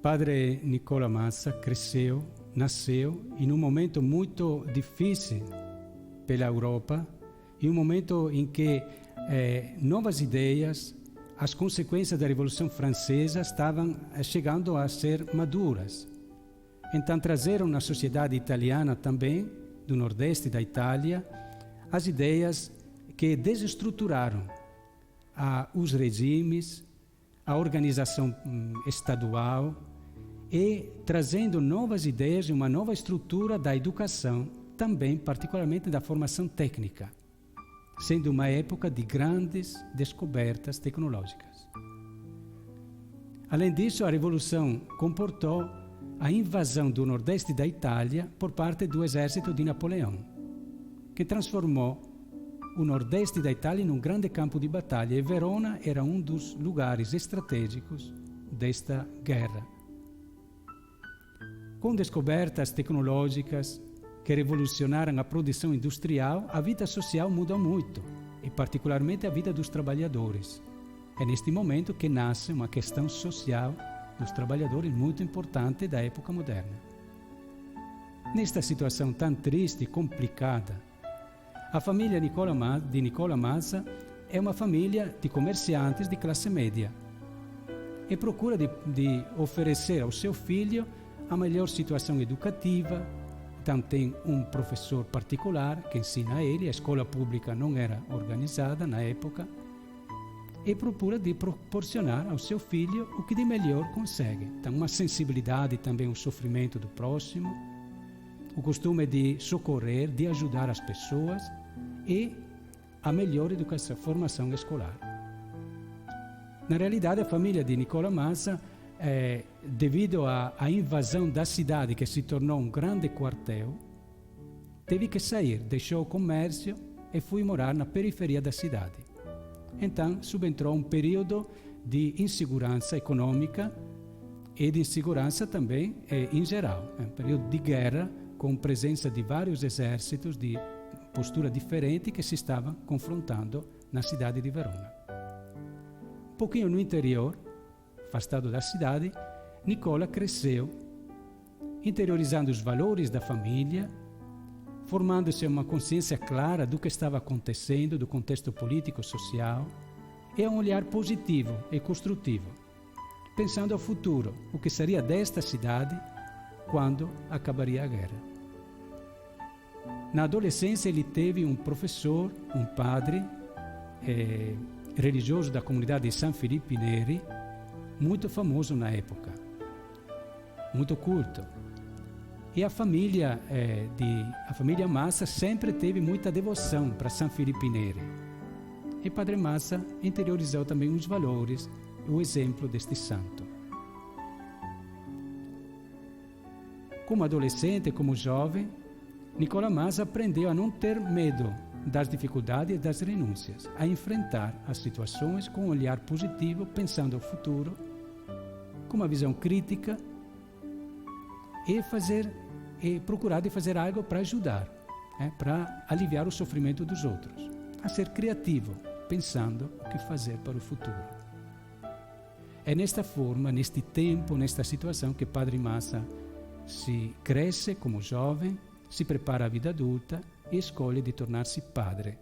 Padre Nicola Massa nasceu em um momento muito difícil pela Europa, em um momento em que novas ideias, as consequências da Revolução Francesa estavam chegando a ser maduras. Então trazeram na sociedade italiana também, do Nordeste da Itália, as ideias que desestruturaram os regimes, a organização estadual e trazendo novas ideias e uma nova estrutura da educação, também particularmente da formação técnica, sendo uma época de grandes descobertas tecnológicas. Além disso, a Revolução comportou a invasão do Nordeste da Itália por parte do exército de Napoleão, que transformou o Nordeste da Itália em um grande campo de batalha, e Verona era um dos lugares estratégicos desta guerra. Com descobertas tecnológicas que revolucionaram a produção industrial, a vida social mudou muito, e particularmente a vida dos trabalhadores. É neste momento que nasce uma questão social dos trabalhadores muito importante da época moderna. Nesta situação tão triste e complicada, a família de Nicola Massa é uma família de comerciantes de classe média e procura de oferecer ao seu filho a melhor situação educativa. Então tem um professor particular que ensina a ele, a escola pública não era organizada na época, e procura de proporcionar ao seu filho o que de melhor consegue. Então uma sensibilidade também ao sofrimento do próximo, o costume de socorrer, de ajudar as pessoas e a melhor educação, formação escolar. Na realidade, a família de Nicola Massa, devido à invasão da cidade, que se tornou um grande quartel, teve que sair, deixou o comércio e foi morar na periferia da cidade. Então, subentrou um período de insegurança econômica e de insegurança também em geral, um período de guerra, com presença de vários exércitos de postura diferente que se estavam confrontando na cidade de Verona. Um pouquinho no interior, afastado da cidade, Nicola cresceu, interiorizando os valores da família, formando-se uma consciência clara do que estava acontecendo, do contexto político e social, e um olhar positivo e construtivo, pensando ao futuro, o que seria desta cidade quando acabaria a guerra. Na adolescência ele teve um professor, um padre religioso da comunidade de San Filippo Neri, muito famoso na época, muito culto. E a família Massa sempre teve muita devoção para San Filippo Neri. E Padre Massa interiorizou também os valores e o exemplo deste santo. Como adolescente, como jovem, Nicola Massa aprendeu a não ter medo das dificuldades e das renúncias, a enfrentar as situações com um olhar positivo, pensando no futuro, com uma visão crítica e procurar de fazer algo para ajudar, para aliviar o sofrimento dos outros, a ser criativo, pensando o que fazer para o futuro. É nesta forma, neste tempo, nesta situação que Padre Massa se cresce como jovem, se prepara à vida adulta e escolhe de tornar-se padre.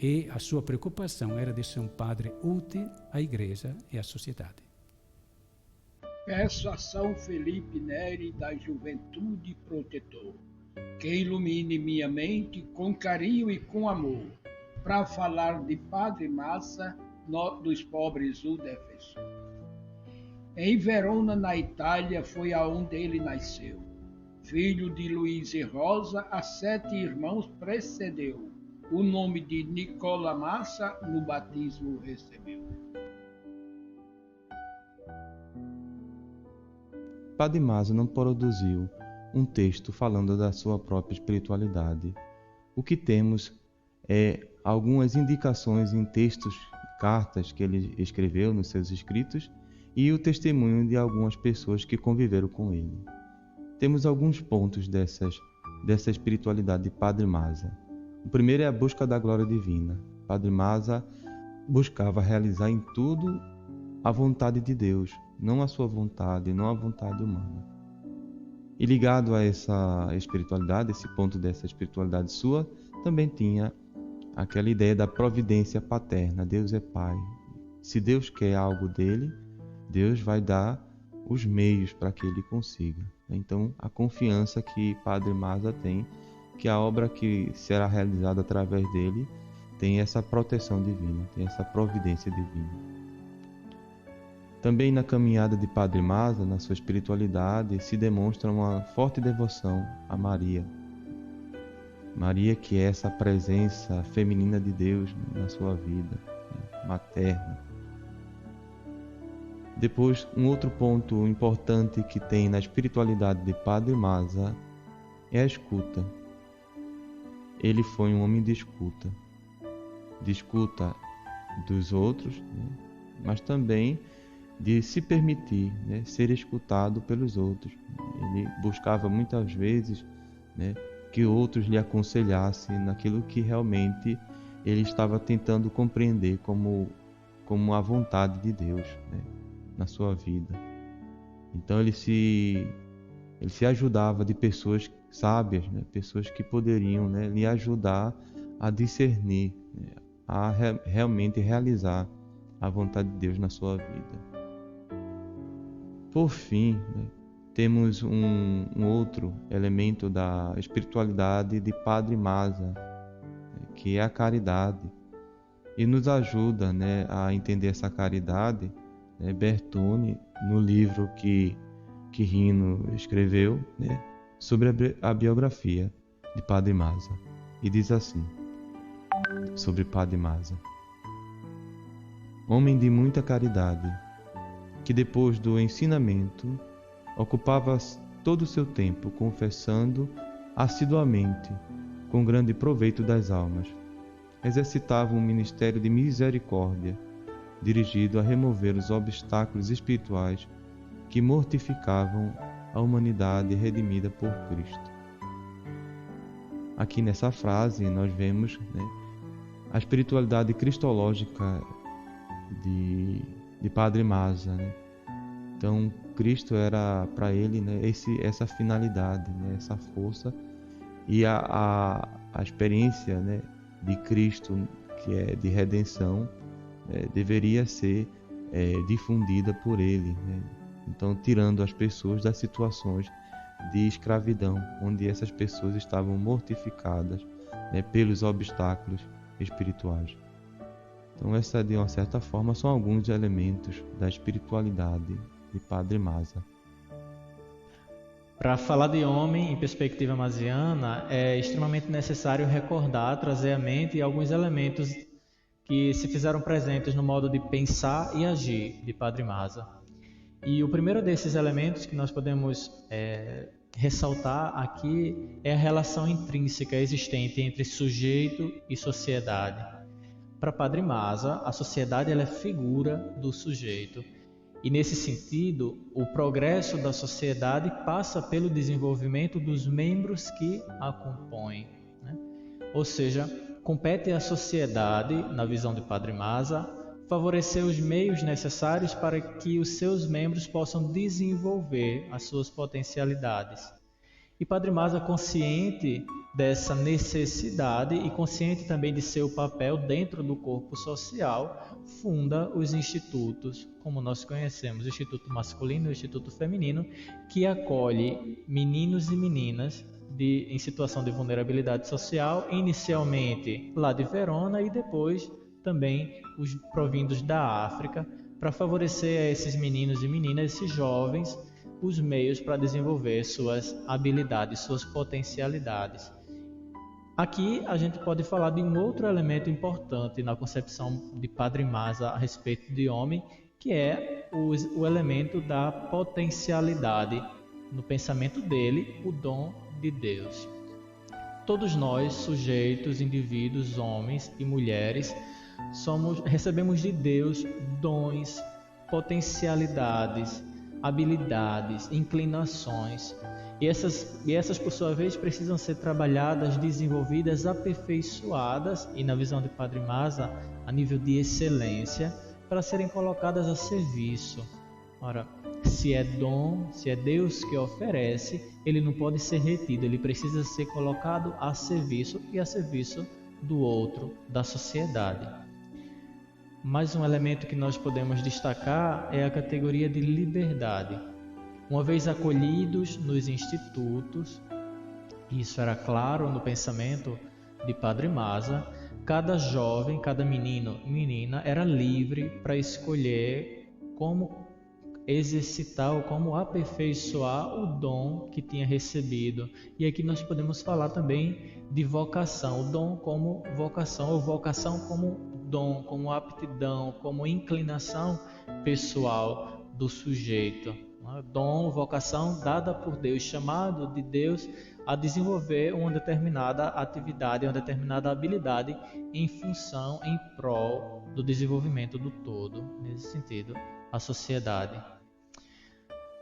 E a sua preocupação era de ser um padre útil à Igreja e à sociedade. Peço a São Felipe Neri da Juventude Protetor, que ilumine minha mente com carinho e com amor, para falar de Padre Massa, dos pobres o defensor. Em Verona, na Itália, foi aonde ele nasceu. Filho de Luiz e Rosa, a 7 irmãos precedeu. O nome de Nicola Massa no batismo recebeu. Padre Massa não produziu um texto falando da sua própria espiritualidade. O que temos é algumas indicações em textos, cartas que ele escreveu nos seus escritos e o testemunho de algumas pessoas que conviveram com ele. Temos alguns pontos dessa espiritualidade de Padre Massa. O primeiro é a busca da glória divina. Padre Massa buscava realizar em tudo a vontade de Deus, não a sua vontade, não a vontade humana. E ligado a essa espiritualidade, esse ponto dessa espiritualidade sua, também tinha aquela ideia da providência paterna. Deus é Pai. Se Deus quer algo dele, Deus vai dar os meios para que ele consiga. Então, a confiança que Padre Masa tem, que a obra que será realizada através dele tem essa proteção divina, tem essa providência divina. Também na caminhada de Padre Masa, na sua espiritualidade, se demonstra uma forte devoção a Maria. Maria, que é essa presença feminina de Deus na sua vida, materna. Depois, um outro ponto importante que tem na espiritualidade de Padre Masa é a escuta. Ele foi um homem de escuta dos outros, mas também de se permitir ser escutado pelos outros. Ele buscava muitas vezes que outros lhe aconselhassem naquilo que realmente ele estava tentando compreender como a vontade de Deus na sua vida. Então ele se ajudava de pessoas sábias, pessoas que poderiam lhe ajudar a discernir, a realmente realizar a vontade de Deus na sua vida. Por fim, temos um outro elemento da espiritualidade de Padre Masa, que é a caridade. E nos ajuda a entender essa caridade Bertone, no livro que Quirino escreveu sobre a biografia de Padre Masa. E diz assim, sobre Padre Masa: homem de muita caridade, que depois do ensinamento ocupava todo o seu tempo confessando assiduamente, com grande proveito das almas, exercitava um ministério de misericórdia, dirigido a remover os obstáculos espirituais que mortificavam a humanidade redimida por Cristo. Aqui nessa frase nós vemos a espiritualidade cristológica de Padre Masa. Então Cristo era para ele essa finalidade, essa força, e a experiência de Cristo, que é de redenção, deveria ser difundida por ele, então tirando as pessoas das situações de escravidão, onde essas pessoas estavam mortificadas pelos obstáculos espirituais. Então essa, de uma certa forma, são alguns elementos da espiritualidade de Padre Masa. Para falar de homem em perspectiva masiana, é extremamente necessário recordar, trazer à mente alguns elementos que se fizeram presentes no modo de pensar e agir de Padre Masa. E o primeiro desses elementos que nós podemos ressaltar aqui é a relação intrínseca existente entre sujeito e sociedade. Para Padre Masa, a sociedade ela é figura do sujeito. E nesse sentido, o progresso da sociedade passa pelo desenvolvimento dos membros que a compõem. Ou seja, compete à sociedade, na visão de Padre Masa, favorecer os meios necessários para que os seus membros possam desenvolver as suas potencialidades. E Padre Masa, consciente dessa necessidade e consciente também de seu papel dentro do corpo social, funda os institutos, como nós conhecemos, o Instituto Masculino e o Instituto Feminino, que acolhe meninos e meninas em situação de vulnerabilidade social, inicialmente lá de Verona e depois também os provindos da África, para favorecer a esses meninos e meninas, esses jovens, os meios para desenvolver suas habilidades, suas potencialidades. Aqui a gente pode falar de um outro elemento importante na concepção de Padre Masa a respeito de homem, que é o elemento da potencialidade. No pensamento dele, o dom de Deus. Todos nós, sujeitos, indivíduos, homens e mulheres, recebemos de Deus dons, potencialidades, habilidades, inclinações. E essas, por sua vez, precisam ser trabalhadas, desenvolvidas, aperfeiçoadas e, na visão de Padre Masa, a nível de excelência, para serem colocadas a serviço Ora, se é dom, se é Deus que oferece, ele não pode ser retido, ele precisa ser colocado a serviço e a serviço do outro, da sociedade. Mais um elemento que nós podemos destacar é a categoria de liberdade. Uma vez acolhidos nos institutos, isso era claro no pensamento de Padre Masa, cada jovem, cada menino e menina era livre para escolher como exercitar ou como aperfeiçoar o dom que tinha recebido. E aqui nós podemos falar também de vocação, o dom como vocação, ou vocação como dom, como aptidão, como inclinação pessoal do sujeito. Dom, vocação dada por Deus, chamado de Deus a desenvolver uma determinada atividade, uma determinada habilidade em função, em prol do desenvolvimento do todo, nesse sentido, a sociedade.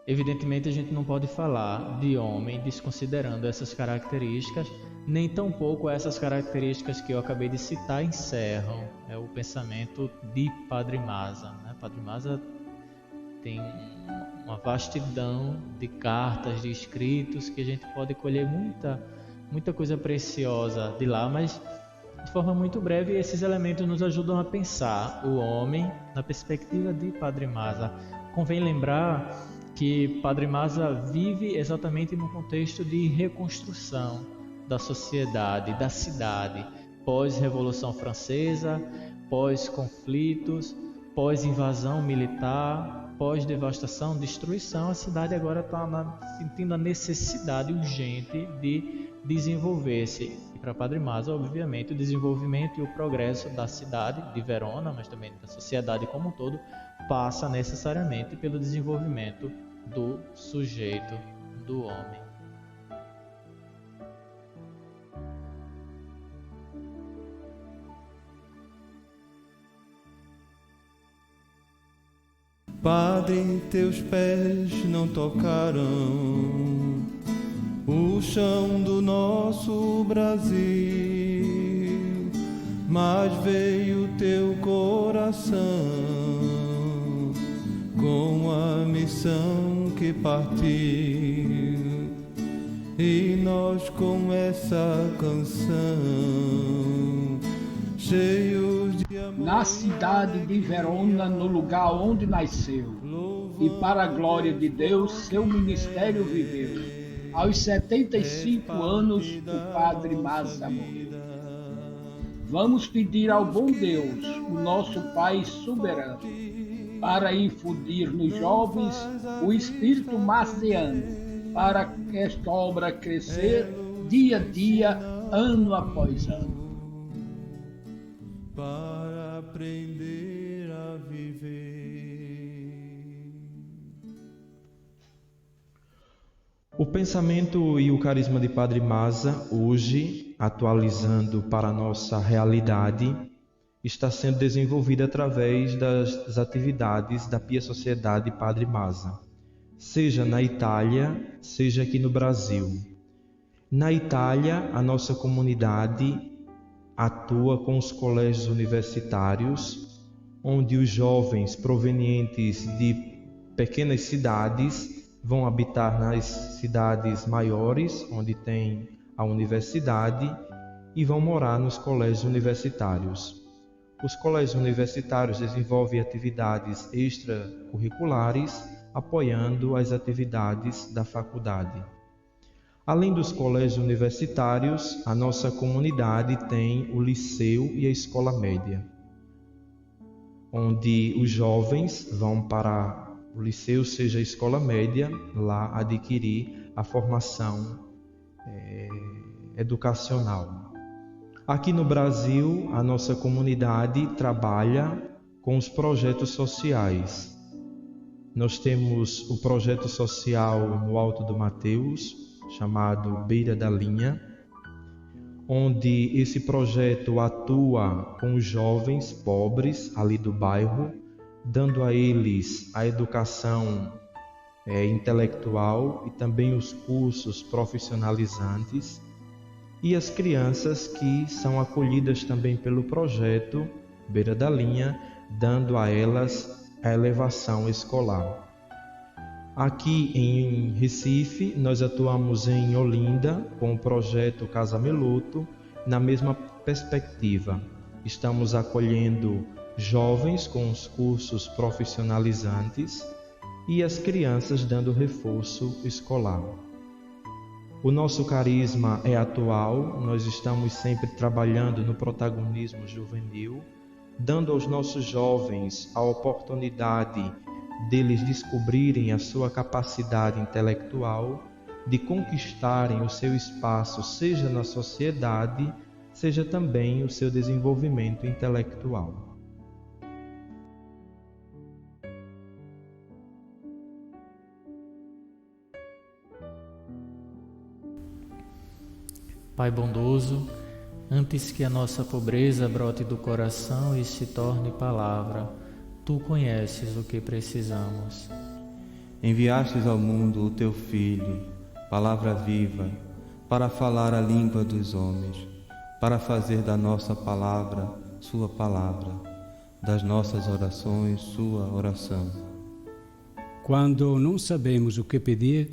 Evidentemente, a gente não pode falar de homem desconsiderando essas características, nem tampouco essas características que eu acabei de citar encerram o pensamento de Padre Masa. Padre Masa tem uma vastidão de cartas, de escritos, que a gente pode colher muita coisa preciosa de lá, mas de forma muito breve esses elementos nos ajudam a pensar o homem na perspectiva de Padre Masa. Convém lembrar que Padre Masa vive exatamente no contexto de reconstrução da sociedade, da cidade, pós-Revolução Francesa, pós-conflitos, pós-invasão militar, pós-devastação, destruição. A cidade agora está sentindo a necessidade urgente de desenvolver-se. E para Padre Masa, obviamente, o desenvolvimento e o progresso da cidade de Verona, mas também da sociedade como um todo, passa necessariamente pelo desenvolvimento do sujeito, do homem. Padre, teus pés não tocaram o chão do nosso Brasil, mas veio teu coração com a missão que partiu, e nós com essa canção cheios de amor. Na cidade de Verona, no lugar onde nasceu, e para a glória de Deus seu ministério viveu. Aos 75 anos o Padre Masa morreu. Vamos pedir ao bom Deus, o nosso Pai soberano, para infundir nos jovens o espírito masiano, para esta obra crescer dia a dia, ano após ano. Para aprender a viver. O pensamento e o carisma de Padre Masa, hoje, atualizando para a nossa realidade, está sendo desenvolvido através das atividades da Pia Sociedade Padre Masa, seja na Itália, seja aqui no Brasil. Na Itália, a nossa comunidade atua com os colégios universitários, onde os jovens provenientes de pequenas cidades vão habitar nas cidades maiores, onde tem a universidade, e vão morar nos colégios universitários. Os colégios universitários desenvolvem atividades extracurriculares, apoiando as atividades da faculdade. Além dos colégios universitários, a nossa comunidade tem o liceu e a escola média, onde os jovens vão para o liceu, seja a escola média, lá adquirir a formação educacional. Aqui no Brasil, a nossa comunidade trabalha com os projetos sociais. Nós temos o projeto social no Alto do Mateus, chamado Beira da Linha, onde esse projeto atua com os jovens pobres ali do bairro, dando a eles a educação intelectual e também os cursos profissionalizantes, e as crianças que são acolhidas também pelo projeto Beira da Linha, dando a elas a elevação escolar. Aqui em Recife, nós atuamos em Olinda com o projeto Casa Meloto, na mesma perspectiva. Estamos acolhendo jovens com os cursos profissionalizantes e as crianças dando reforço escolar. O nosso carisma é atual, nós estamos sempre trabalhando no protagonismo juvenil, dando aos nossos jovens a oportunidade deles descobrirem a sua capacidade intelectual, de conquistarem o seu espaço, seja na sociedade, seja também o seu desenvolvimento intelectual. Pai bondoso, antes que a nossa pobreza brote do coração e se torne palavra, Tu conheces o que precisamos. Enviastes ao mundo o Teu Filho, palavra viva, para falar a língua dos homens, para fazer da nossa palavra Sua palavra, das nossas orações Sua oração. Quando não sabemos o que pedir,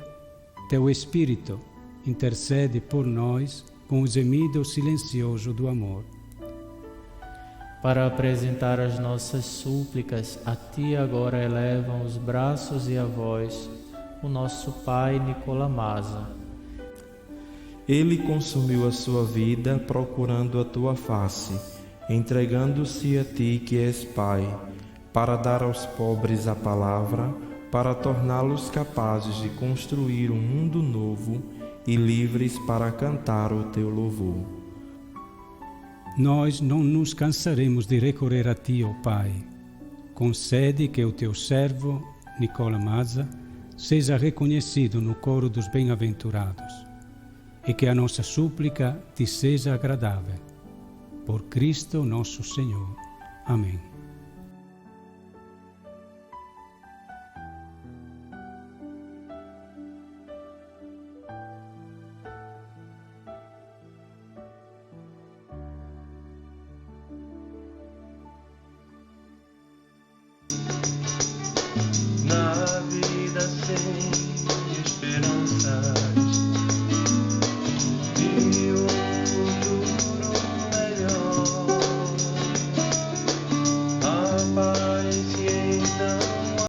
Teu Espírito intercede por nós com o gemido silencioso do amor. Para apresentar as nossas súplicas, a Ti agora elevam os braços e a voz o nosso Pai Nicola Maza. Ele consumiu a sua vida procurando a Tua face, entregando-se a Ti que és Pai, para dar aos pobres a palavra, para torná-los capazes de construir um mundo novo e livres para cantar o Teu louvor. Nós não nos cansaremos de recorrer a Ti, ó Pai. Concede que o Teu servo, Nicola Maza, seja reconhecido no coro dos bem-aventurados e que a nossa súplica Te seja agradável. Por Cristo nosso Senhor. Amém. Na vida sem esperanças e um futuro melhor, a paz que então